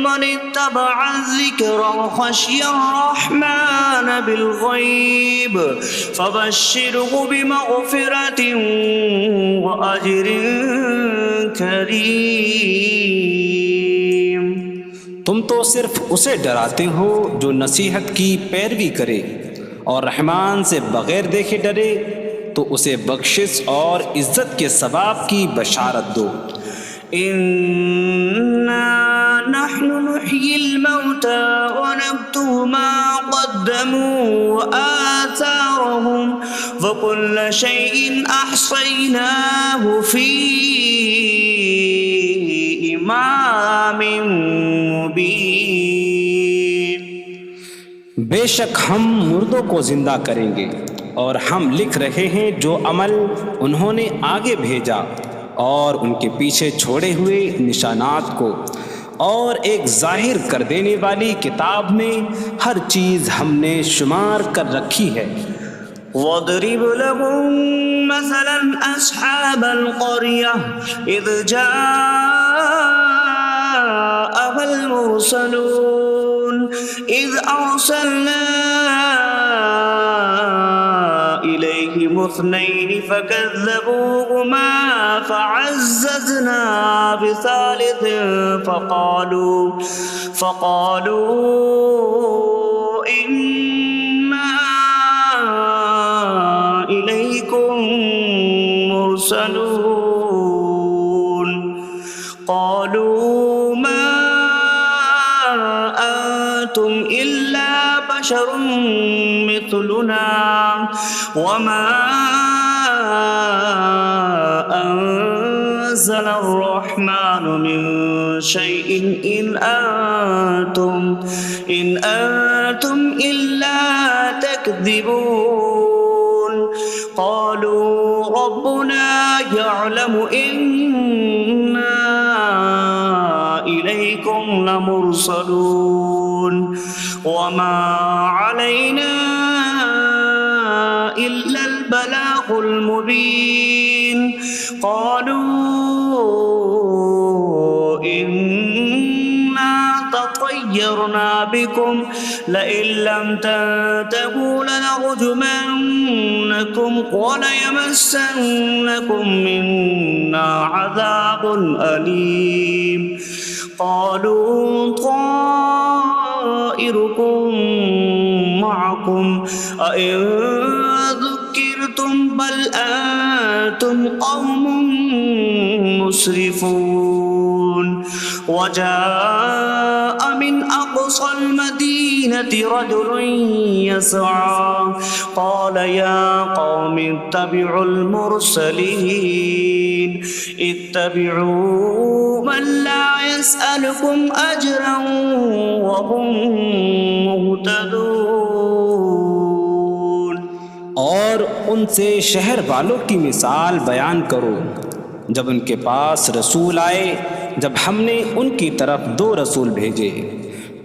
من اتبع الذكر وخشي الرحمن بالغيب فبشره بمغفرة وأجر كريم۔ تم تو صرف اسے ڈراتے ہو جو نصیحت کی پیروی کرے اور رحمان سے بغیر دیکھے ڈرے، تو اسے بخشش اور عزت کے ثواب کی بشارت دو۔ نحن نحيي الموتى ونكتب ما قدموا وآثارهم وكل شيء أحصيناه في إمام مبين۔ بے شک ہم مردوں کو زندہ کریں گے اور ہم لکھ رہے ہیں جو عمل انہوں نے آگے بھیجا اور ان کے پیچھے چھوڑے ہوئے نشانات کو، اور ایک ظاہر کر دینے والی کتاب میں ہر چیز ہم نے شمار کر رکھی ہے۔ وَاضْرِبْ لَهُم مَّثَلًا أَصْحَابَ الْقَرْيَةِ إِذْ جَاءَهَا الْمُرْسَلُونَ إِذْ أَرْسَلْنَا إِلَيْهِمُ اثنين فكذبوهما فعززنا بثالث فقالوا إنا إليكم مرسلون قالوا ما أنتم إلا بشر مثلنا وما أنزل الرحمن من شيء إن أنتم إلا تكذبون قالوا ربنا يعلم إنا إليكم لمرسلون وما علينا إلا البلاغ المبين قالوا إنا تطيرنا بكم لئن لم تنتهوا لنرجمنكم وليمسنكم منا عذاب أليم قالوا طائركم معكم أئن ذكرتم بل أنتم قوم مسرفون وجاء من أقصى المدينة رجل يسعى قال يا قوم اتبعوا المرسلين اتبعوا من لا يسألكم أجرا وهم مهتدون اور ان سے شہر والوں کی مثال بیان کرو جب ان کے پاس رسول آئے جب ہم نے ان کی طرف 2 رسول بھیجے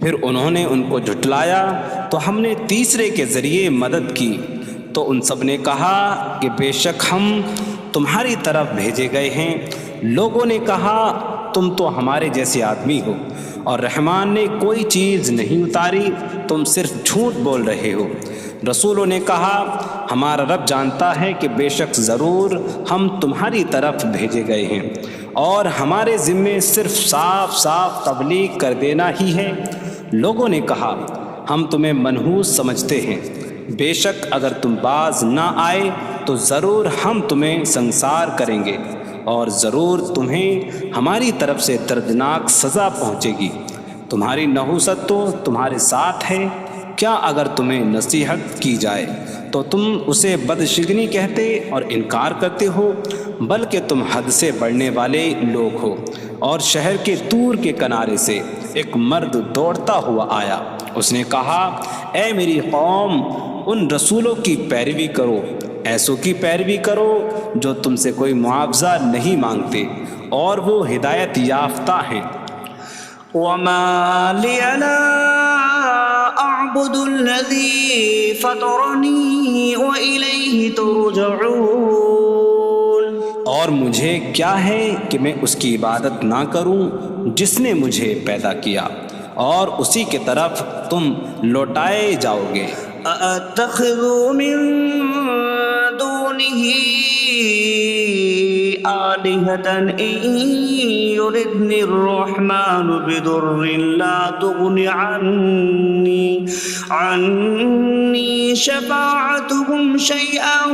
پھر انہوں نے ان کو جھٹلایا تو ہم نے تیسرے کے ذریعے مدد کی تو ان سب نے کہا کہ بے شک ہم تمہاری طرف بھیجے گئے ہیں لوگوں نے کہا تم تو ہمارے جیسے آدمی ہو اور رحمان نے کوئی چیز نہیں اتاری تم صرف جھوٹ بول رہے ہو رسولوں نے کہا ہمارا رب جانتا ہے کہ بے شک ضرور ہم تمہاری طرف بھیجے گئے ہیں اور ہمارے ذمے صرف صاف صاف تبلیغ کر دینا ہی ہے لوگوں نے کہا ہم تمہیں منحوس سمجھتے ہیں بے شک اگر تم باز نہ آئے تو ضرور ہم تمہیں سنسار کریں گے اور ضرور تمہیں ہماری طرف سے دردناک سزا پہنچے گی تمہاری نحوست تو تمہارے ساتھ ہے کیا اگر تمہیں نصیحت کی جائے تو تم اسے بدشگنی کہتے اور انکار کرتے ہو بلکہ تم حد سے بڑھنے والے لوگ ہو اور شہر کے دور کے کنارے سے ایک مرد دوڑتا ہوا آیا اس نے کہا اے میری قوم ان رسولوں کی پیروی کرو ایسوں کی پیروی کرو جو تم سے کوئی معاوضہ نہیں مانگتے اور وہ ہدایت یافتہ ہیں وما لي لا أعبد الذي فطرني وإليه ترجعون اور مجھے کیا ہے کہ میں اس کی عبادت نہ کروں جس نے مجھے پیدا کیا اور اسی کی طرف تم لوٹائے جاؤ گے أأتخذ من دونه آلهة إن يردني الرحمن بضر لا تغن عني شفاعتهم شيئا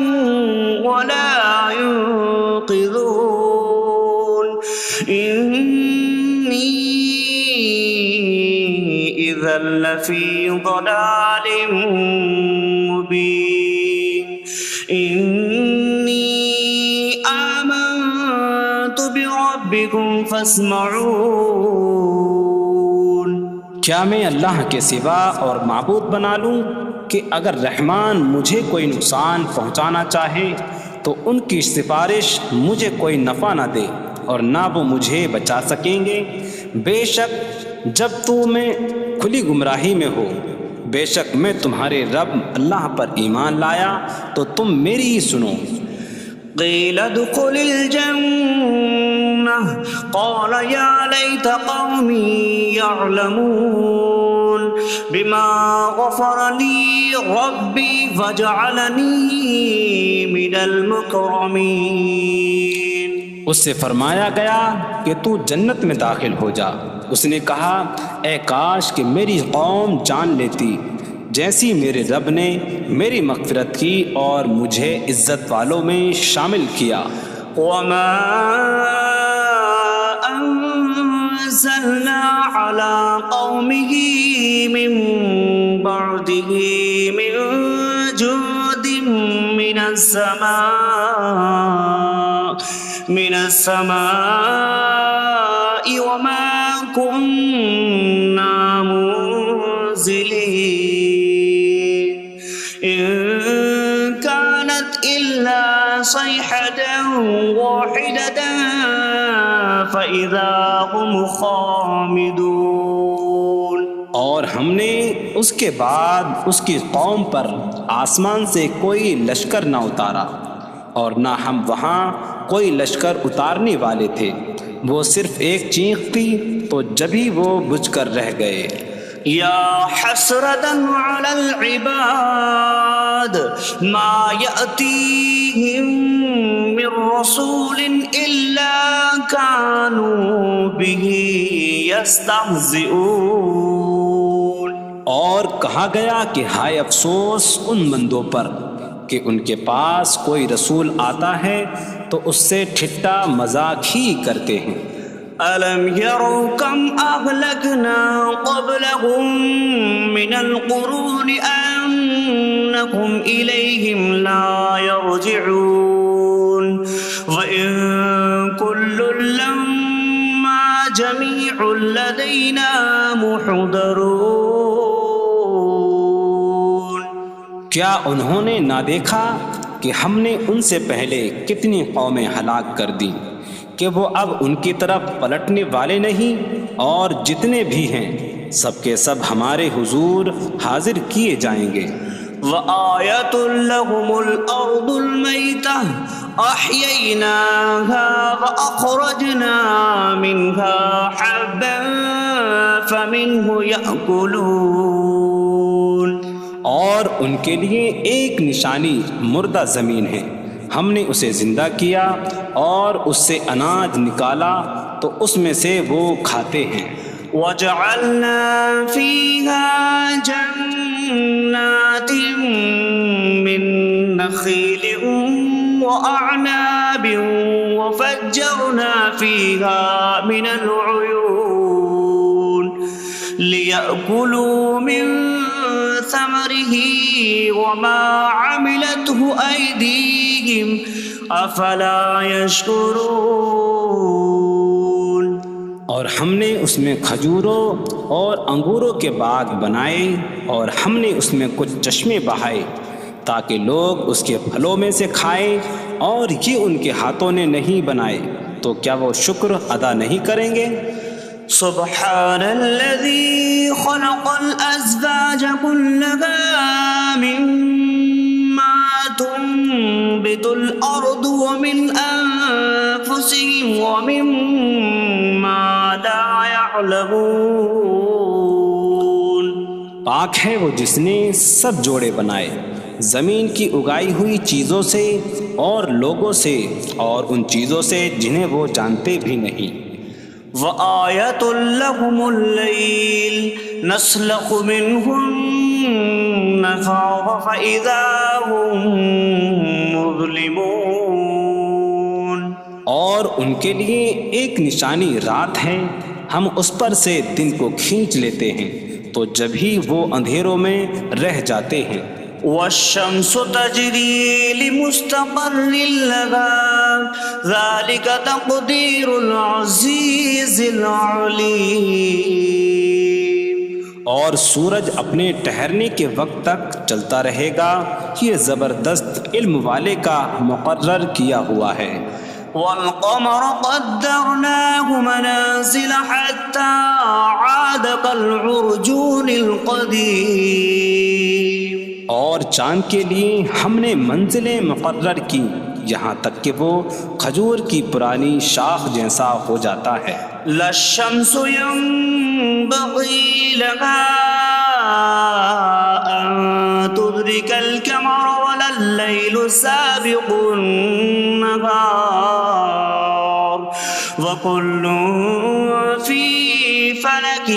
ولا ينقذون إني إذا لفي ضلال مبين إني آمنت بربكم فاسمعون کیا میں اللہ کے سوا اور معبود بنا لوں کہ اگر رحمان مجھے کوئی نقصان پہنچانا چاہے تو ان کی سفارش مجھے کوئی نفع نہ دے اور نہ وہ مجھے بچا سکیں گے بے شک جب تم کھلی گمراہی میں ہو بے شک میں تمہارے رب اللہ پر ایمان لایا تو تم میری ہی سنو قيل ادخل الجنة قال يا ليت قومي يعلمون بما غفر لي ربي وجعلني من المكرمين. اس سے فرمایا گیا کہ تو جنت میں داخل ہو جا. اس نے کہا اے کاش کہ میری قوم جان لیتی جیسی میرے رب نے میری مغفرت کی اور مجھے عزت والوں میں شامل کیا. وما أنزلنا على قومه من بعده من جود من السماء وما كنا منزلين إن كانت إلا صيحة واحدة فإذا هم خامدون. اور ہم نے اس کے بعد اس کی قوم پر آسمان سے کوئی لشکر نہ اتارا اور نہ ہم وہاں کوئی لشکر اتارنے والے تھے. وہ صرف ایک چیخ تھی تو جبھی وہ بجھ کر رہ گئے. يا حسرة على العباد ما يأتيهم من رسول إلا كانوا به يستهزئون. اور کہا گیا کہ ہائے افسوس ان بندوں پر کہ ان کے پاس کوئی رسول آتا ہے تو اس سے ٹھٹا مذاق ہی کرتے ہیں. ألم يروا كم أهلكنا قبلهم من القرون أنكم إليهم لا يرجعون وإن كل لما جميع لدينا محضرون. کیا انہوں نے نہ دیکھا کہ ہم نے ان سے پہلے کتنی قومیں ہلاک کر دیں کہ وہ اب ان کی طرف پلٹنے والے نہیں، اور جتنے بھی ہیں سب کے سب ہمارے حضور حاضر کیے جائیں گے. وآية لهم الأرض الميتة أحييناها وأخرجنا منها حبا فمنه يأكلون. اور ان کے لیے ایک نشانی مردہ زمین ہے، ہم نے اسے زندہ کیا اور اس سے اناج نکالا تو اس میں سے وہ کھاتے ہیں. وجعلنا فيها جنات من نخيل وأعناب وفجرنا فيها من العيون ليأكلوا من ثمره وما عملته أيديهم أفلا يشكرون. اور ہم نے اس میں کھجوروں اور انگوروں کے باغ بنائے اور ہم نے اس میں کچھ چشمے بہائے تاکہ لوگ اس کے پھلوں میں سے کھائیں، اور یہ ان کے ہاتھوں نے نہیں بنائے تو کیا وہ شکر ادا نہیں کریں گے؟ سبحان الذي خلق الأزواج كلها مما تنبت الأرض ومن أنفسهم ومما لا يعلمون. پاک ہے وہ جس نے سب جوڑے بنائے زمین کی اگائی ہوئی چیزوں سے اور لوگوں سے اور ان چیزوں سے جنہیں وہ جانتے بھی نہیں. وآية لهم الليل نسلخ منه النهار فإذا هم مظلمون. اور ان کے لیے ایک نشانی رات ہے، ہم اس پر سے دن کو کھینچ لیتے ہیں تو جب ہی وہ اندھیروں میں رہ جاتے ہیں. والشمس تجري لمستقر لها ذلك تقدير العزيز العليم. اور سورج اپنے ٹھہرنے کے وقت تک چلتا رہے گا، یہ زبردست علم والے کا مقرر کیا ہوا ہے. والقمر قدرناه منازل حتى عاد كالعرجون القديم. اور چاند کے لیے ہم نے منزلیں مقرر کی یہاں تک کہ وہ کھجور کی پرانی شاخ جیسا ہو جاتا ہے. لا الشمس ينبغي لها أن تدرك القمر ولا الليل سابق النهار وكل في فلك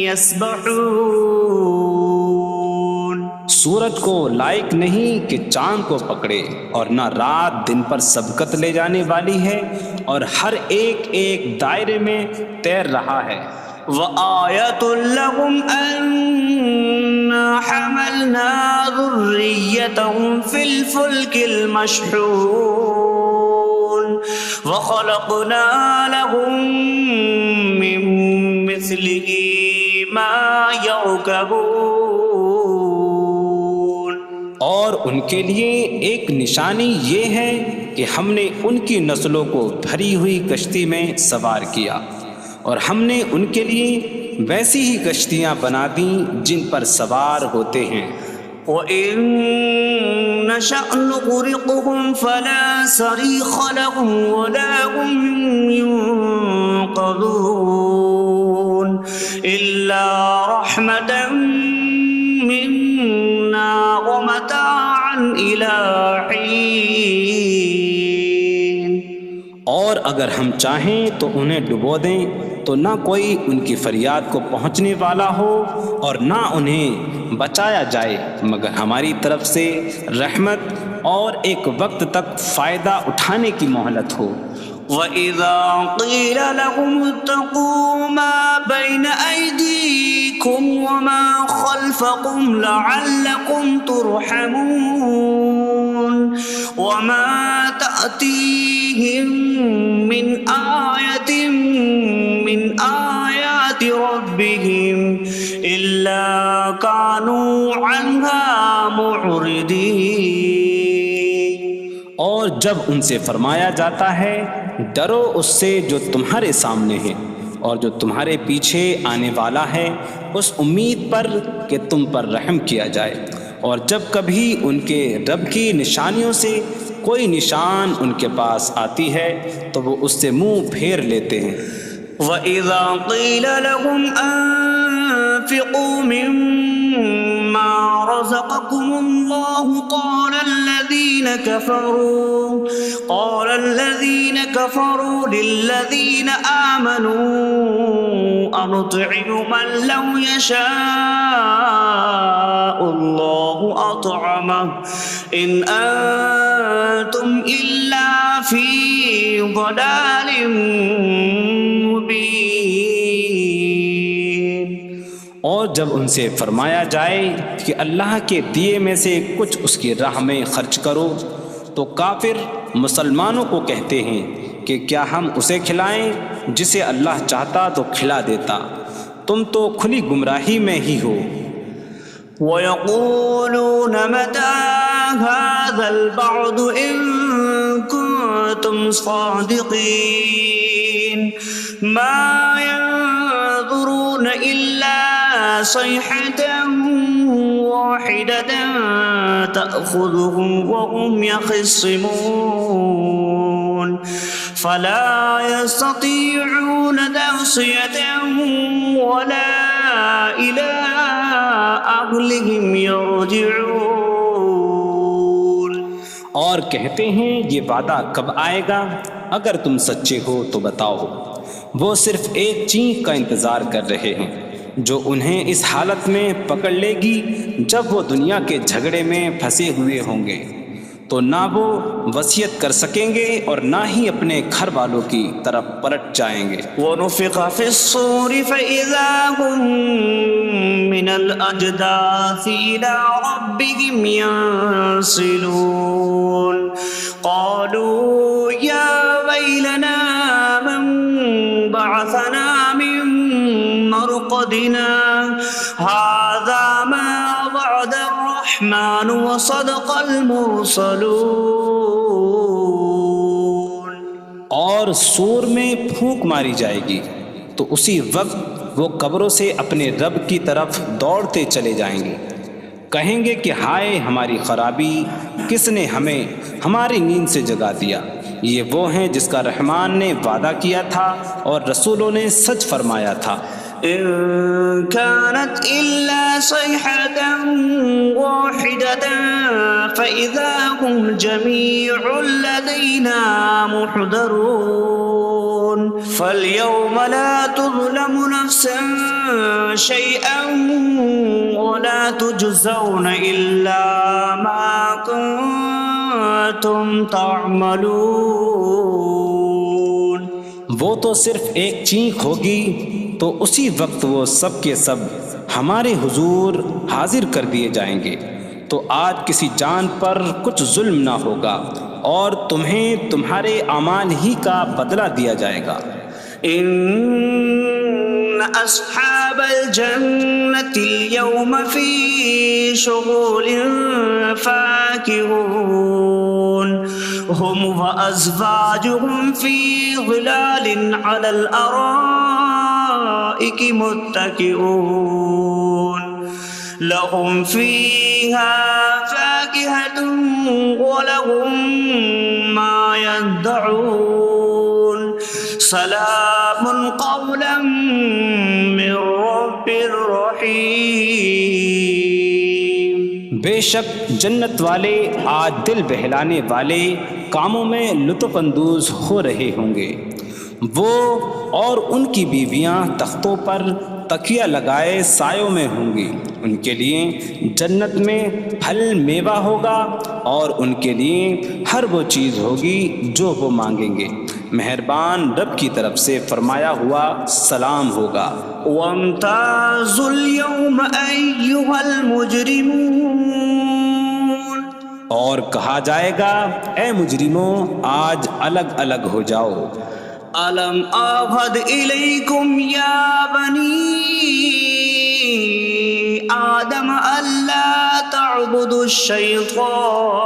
يسبحون۔ سورج کو لائق نہیں کہ چاند کو پکڑے، اور نہ رات دن پر سبقت لے جانے والی ہے، اور ہر ایک ایک دائرے میں تیر رہا ہے۔ وآية لهم أنا حملنا ذريتهم في الفلك المشحون وخلقنا لهم من مثله ما يركبون۔ اور ان کے لیے ایک نشانی یہ ہے کہ ہم نے ان کی نسلوں کو بھری ہوئی کشتی میں سوار کیا، اور ہم نے ان کے لیے ویسی ہی کشتیاں بنا دیں جن پر سوار ہوتے ہیں۔ وَإِن نَّشَأْ نُغْرِقْهُمْ فَلَا صَرِيخَ لَهُمْ وَلَا هُمْ يُنقَذُونَ إِلَّا رَحْمَةً مِّنَّا وَمَتَاعًا إِلَىٰ حِينٍ۔ اور اگر ہم چاہیں تو انہیں ڈبو دیں تو نہ کوئی ان کی فریاد کو پہنچنے والا ہو، اور نہ انہیں بچایا جائے مگر ہماری طرف سے رحمت اور ایک وقت تک فائدہ اٹھانے کی مہلت ہو۔ وَإِذَا قِيلَ لَهُمُ اتَّقُوا مَا بَيْنَ أَيْدِيكُمْ وَمَا خَلْفَكُمْ لَعَلَّكُمْ تُرْحَمُونَ وَمَا تَأْتِيهِم مِّنْ آيَةٍ مِّنْ آيَاتِ رَبِّهِمْ إِلَّا كَانُوا عَنْهَا مُعْرِضِينَ۔ اور جب ان سے فرمایا جاتا ہے ڈرو اس سے جو تمہارے سامنے ہے اور جو تمہارے پیچھے آنے والا ہے، اس امید پر کہ تم پر رحم کیا جائے، اور جب کبھی ان کے رب کی نشانیوں سے کوئی نشان ان کے پاس آتی ہے تو وہ اس سے منہ پھیر لیتے ہیں۔ وَإِذَا قِيلَ لَهُمْ أَنفِقُوا مِمَّا رَزَقَكُمُ اللَّهُ قَالَ الَّذِينَ كَفَرُوا لِلَّذِينَ آمَنُوا أَنُطْعِمُ مَن لَّوْ يَشَاءُ اللَّهُ أَطْعَمَهُ إِنْ أَنتُمْ إِلَّا فِي ضَلَالٍ مبین۔ اور جب ان سے فرمایا جائے کہ اللہ کے دیے میں سے کچھ اس کی راہ میں خرچ کرو تو کافر مسلمانوں کو کہتے ہیں کہ کیا ہم اسے کھلائیں جسے اللہ چاہتا تو کھلا دیتا، تم تو کھلی گمراہی میں ہی ہو۔ وَيَقُولُونَ مَتَىٰ هَٰذَا الْوَعْدُ إِن كُنتُمْ صَادِقِينَ مَا يَنظُرُونَ إِلَّا صَيْحَةً وَاحِدَةً تَأْخُذُهُمْ وَهُمْ يَخِصِّمُونَ فَلَا يَسْتَطِيعُونَ تَوْصِيَةً وَلَا إِلَىٰ أَهْلِهِمْ يَرْجِعُونَ۔ اور کہتے ہیں یہ وعدہ کب آئے گا؟ اگر تم سچے ہو تو بتاؤ۔ وہ صرف ایک چینخ کا انتظار کر رہے ہیں جو انہیں اس حالت میں پکڑ لے گی جب وہ دنیا کے جھگڑے میں پھنسے ہوئے ہوں گے، تو نہ وہ وصیت کر سکیں گے اور نہ ہی اپنے گھر والوں کی طرف پلٹ جائیں گے۔ وَنُفِخَ فِي الصُّورِ فَإِذَا هُم مِّنَ الْأَجْدَاثِ إِلَىٰ رَبِّهِمْ يَنسِلُونَ قَالُوا يَا وَيْلَنَا مَن بَعَثَنَا مِن مَّرْقَدِنَا هَٰذَا مَا وَعَدَ الرَّحْمَٰنُ وَصَدَقَ الْمُرْسَلُونَ۔ اور سور میں پھونک ماری جائے گی تو اسی وقت وہ قبروں سے اپنے رب کی طرف دوڑتے چلے جائیں گے، کہیں گے کہ ہائے ہماری خرابی، کس نے ہمیں ہماری نیند سے جگا دیا۔ یہ وہ ہیں جس کا رحمان نے وعدہ کیا تھا اور رسولوں نے سچ فرمایا تھا۔ إن كانت إلا صيحة واحدة فإذا هم جميع لدينا محضرون فاليوم لا تظلم نفس شيئا ولا تجزون إلا ما كنتم تعملون. وہ تو صرف ایک چینخ ہوگی تو اسی وقت وہ سب کے سب ہمارے حضور حاضر کر دیے جائیں گے. تو آج کسی جان پر کچھ ظلم نہ ہوگا اور تمہیں تمہارے اعمال ہی کا بدلہ دیا جائے گا. إن أصحاب الجنة اليوم في شغل فاكهون هم وأزواجهم في ظلال على الأرائك متكئون لهم فيها فاكهة ولهم ما يدعون سلام قولا من رب رحیم. بے شک جنت والے آج دل بہلانے والے کاموں میں لطف اندوز ہو رہے ہوں گے. وہ اور ان کی بیویاں تختوں پر تکیہ لگائے سایوں میں ہوں گی. ان کے لیے جنت میں پھل میوہ ہوگا اور ان کے لیے ہر وہ چیز ہوگی جو وہ مانگیں گے. مہربان رب کی طرف سے فرمایا ہوا سلام ہوگا. وامتازوا اليوم أيها المجرمون. اور کہا جائے گا اے مجرموں آج الگ الگ ہو جاؤ. ألم أعهد إليكم يا بني آدم ألا تعبدوا الشيطان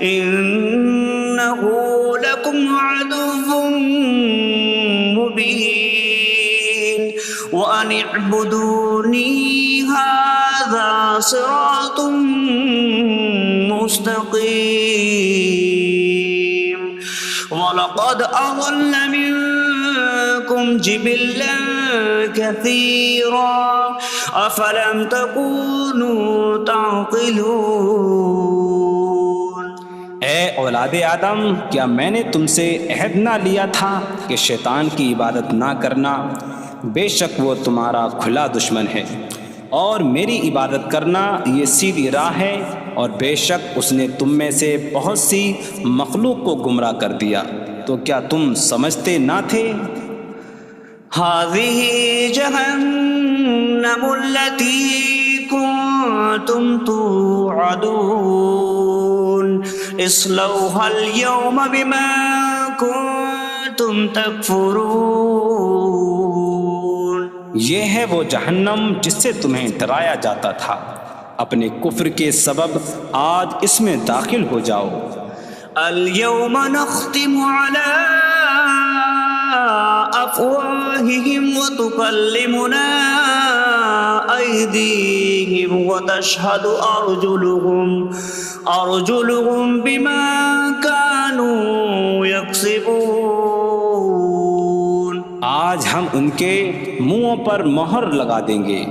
إنه لكم عدو مبين وأن اعبدوني هذا صراط مستقيم. وَلَقَدْ أَضَلَّ مِنكُمْ جِبِلًّا كَثِيرًا أَفَلَمْ تَكُونُوا تَعْقِلُونَ. اے اولاد آدم کیا میں نے تم سے عہد نہ لیا تھا کہ شیطان کی عبادت نہ کرنا؟ بے شک وہ تمہارا کھلا دشمن ہے اور میری عبادت کرنا یہ سیدھی راہ ہے. اور بے شک اس نے تم میں سے بہت سی مخلوق کو گمراہ کر دیا. تو کیا تم سمجھتے نہ تھے؟ هذه جهنم التي كنتم توعدون اصلوها اليوم بما كنتم تكفرون. یہ ہے وہ جہنم جس سے تمہیں ڈرایا جاتا تھا. اپنے کفر کے سبب آج اس میں داخل ہو جاؤ. اليوم نختم على أفواههم وتكلمنا أيديهم وتشهد أرجلهم بما كانوا يكسبون. آج ہم ان کے منہوں پر مہر لگا دیں گے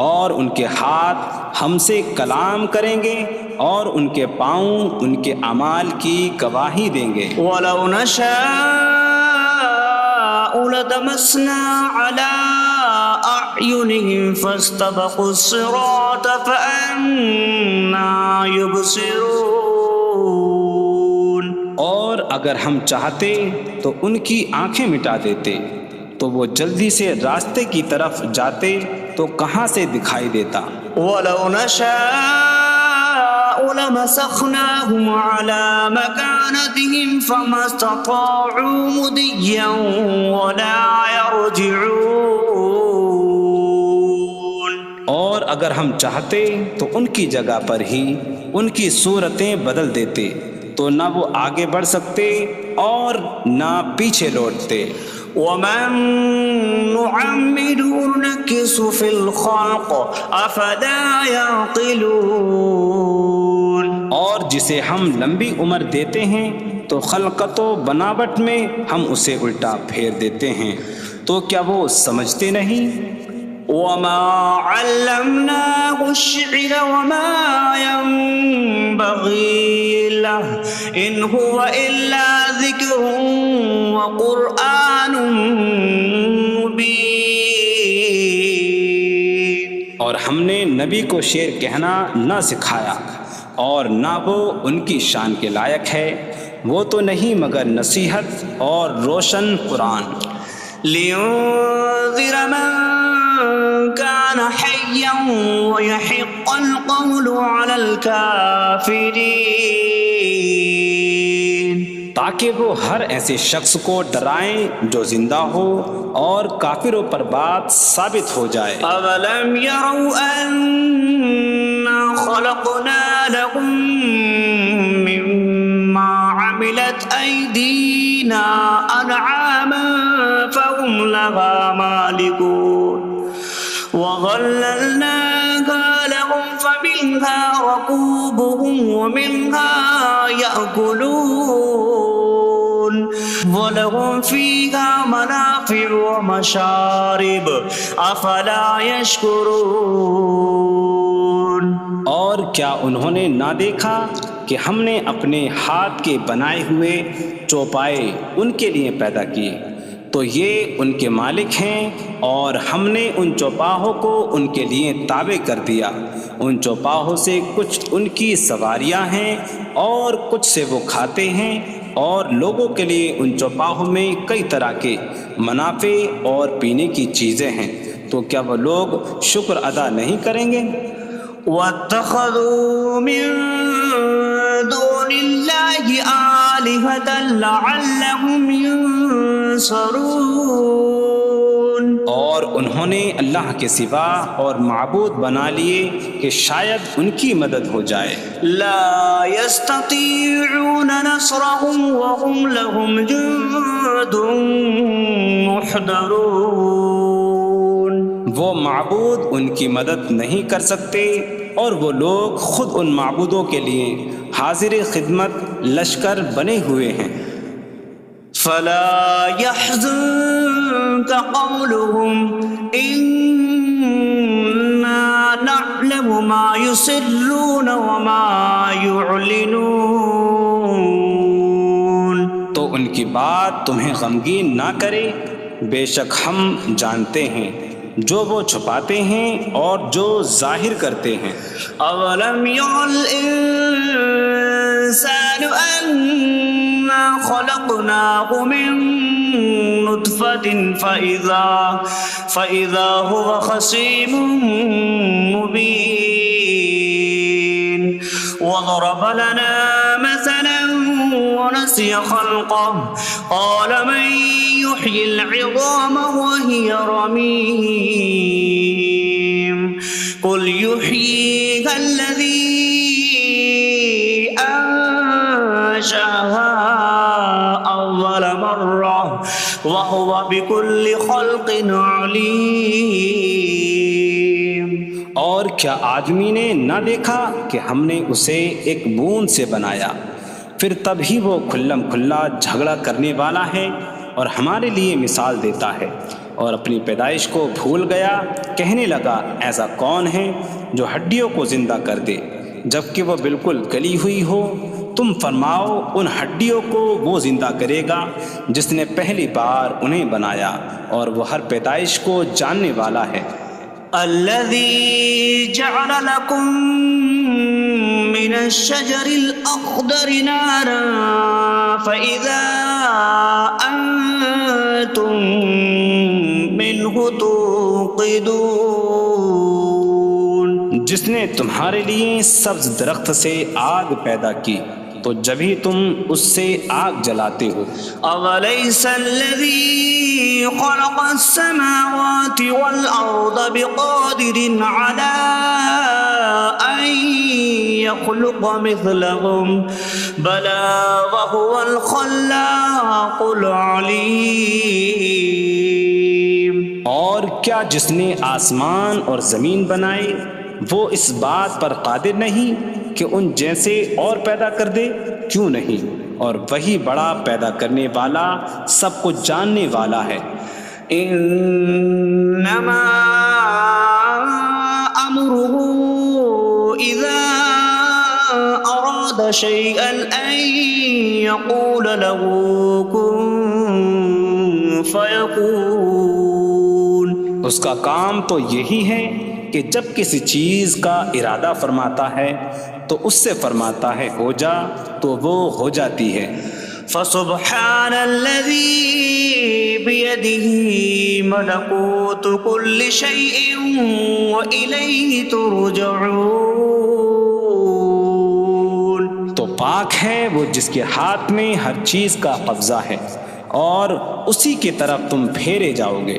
اور ان کے ہاتھ ہم سے کلام کریں گے اور ان کے پاؤں ان کے اعمال کی گواہی دیں گے. وَلَوْ نَشَاءُ لَطَمَسْنَا عَلَىٰ أَعْيُنِهِمْ فَاسْتَبَقُوا الصِّرَاطَ فَأَنَّىٰ يُبْصِرُونَ. اور اگر ہم چاہتے تو ان کی آنکھیں مٹا دیتے تو وہ جلدی سے راستے کی طرف جاتے تو کہاں سے دکھائی دیتا. وَلَوْ نَشَاءُ لَمَسَخْنَاهُمْ عَلَىٰ مَكَانَتِهِمْ فَمَا اسْتَطَاعُوا مُضِيًّا وَلَا يَرْجِعُونَ. اور اگر ہم چاہتے تو ان کی جگہ پر ہی ان کی صورتیں بدل دیتے تو نہ وہ آگے بڑھ سکتے اور نہ پیچھے لوٹتے. وَمَن نُّعَمِّرْهُ نُنَكِّسْهُ فِي الْخَلْقِ أَفَلَا يَعْقِلُونَ. اور جسے ہم لمبی عمر دیتے ہیں تو خلقت و بناوٹ میں ہم اسے الٹا پھیر دیتے ہیں. تو کیا وہ سمجھتے نہیں؟ وما علمناه الشعر وما ينبغي له إن هو إلا ذكر وقرآن مبين. اور ہم نے نبی کو شعر کہنا نہ سکھایا اور نہ وہ ان کی شان کے لائق ہے، وہ تو نہیں مگر نصیحت اور روشن قرآن. لينذر من كان حيا ويحق القول على الكافرين. تاکہ وہ ہر ایسے شخص کو ڈرائیں جو زندہ ہو اور کافروں پر بات ثابت ہو جائے. أولم يروا أنا خلقنا لهم مما عملت أيدينا أنعاما فهم لها مالكون وظللناها لهم فمنها ركوبهم ومنها يأكلون ولهم فيها منافع ومشارب أفلا يشكرون. اور کیا انہوں نے نہ دیکھا کہ ہم نے اپنے ہاتھ کے بنائے ہوئے چوپائے ان کے لیے پیدا کیے، تو یہ ان کے مالک ہیں، اور ہم نے ان چوپاہوں کو ان کے لیے تابع کر دیا. ان چوپاہوں سے کچھ ان کی سواریاں ہیں اور کچھ سے وہ کھاتے ہیں، اور لوگوں کے لیے ان چوپاہوں میں کئی طرح کے منافع اور پینے کی چیزیں ہیں. تو کیا وہ لوگ شکر ادا نہیں کریں گے؟ واتخذوا من دون الله آلهة لعلهم ينصرون. اور انہوں نے اللہ کے سوا اور معبود بنا لیے کہ شاید ان کی مدد ہو جائے. لا يستطيعون نصرهم وهم لهم جند محضرون. وہ معبود ان کی مدد نہیں کر سکتے، اور وہ لوگ خود ان معبودوں کے لیے حاضر خدمت لشکر بنے ہوئے ہیں. فلا يحزنك قولهم إنا نعلم ما يسرون وما يعلنون. تو ان کی بات تمہیں غمگین نہ کرے، بے شک ہم جانتے ہیں جو وہ چھپاتے ہیں اور جو ظاہر کرتے ہیں. أولم ير الإنسان أنا خلقناه من نطفة فإذا هو خصيم مبين. وضرب لنا مثلا ونسي خلقه قال من يحيي العظام وهي رميم. قل يحييها الذي أنشأها أول مرة وهو بكل خلق عليم. اور کیا آدمی نے نہ دیکھا کہ ہم نے اسے ایک بوند سے بنایا، پھر تب ہی وہ کھلم کھلا جھگڑا کرنے والا ہے اور ہمارے لیے مثال دیتا ہے. اور اپنی پیدائش کو بھول گیا، کہنے لگا ایسا کون ہے جو ہڈیوں کو زندہ کر دے جبکہ وہ بالکل گلی ہوئی ہو. تم فرماؤ ان ہڈیوں کو وہ زندہ کرے گا جس نے پہلی بار انہیں بنایا، اور وہ ہر پیدائش کو جاننے والا ہے. الذي جعل لكم من الشجر الأخضر نارا فإذا أنتم منه توقدون. جس نے تمہارے لیے سبز درخت سے آگ پیدا کی تو جب ہی تم اس سے آگ جلاتے ہو. أوليس الذي خلق السماوات والأرض بقادر على أن يخلق مثلهم بلى وهو الخلاق العليم. اور کیا جس نے آسمان اور زمین بنائے وہ اس بات پر قادر نہیں کہ ان جیسے اور پیدا کر دے؟ کیوں نہیں، اور وہی بڑا پیدا کرنے والا، سب کچھ جاننے والا ہے. إنما أمره إذا أراد شيئا أن يقول له كن فيكون. اس کا کام تو یہی ہے کہ جب کسی چیز کا ارادہ فرماتا ہے تو اس سے فرماتا ہے ہو جا، تو وہ ہو جاتی ہے. فسبحان الذي بيده ملكوت كل شيء وإليه ترجعون. تو پاک ہے وہ جس کے ہاتھ میں ہر چیز کا قبضہ ہے اور اسی کی طرف تم پھیرے جاؤ گے.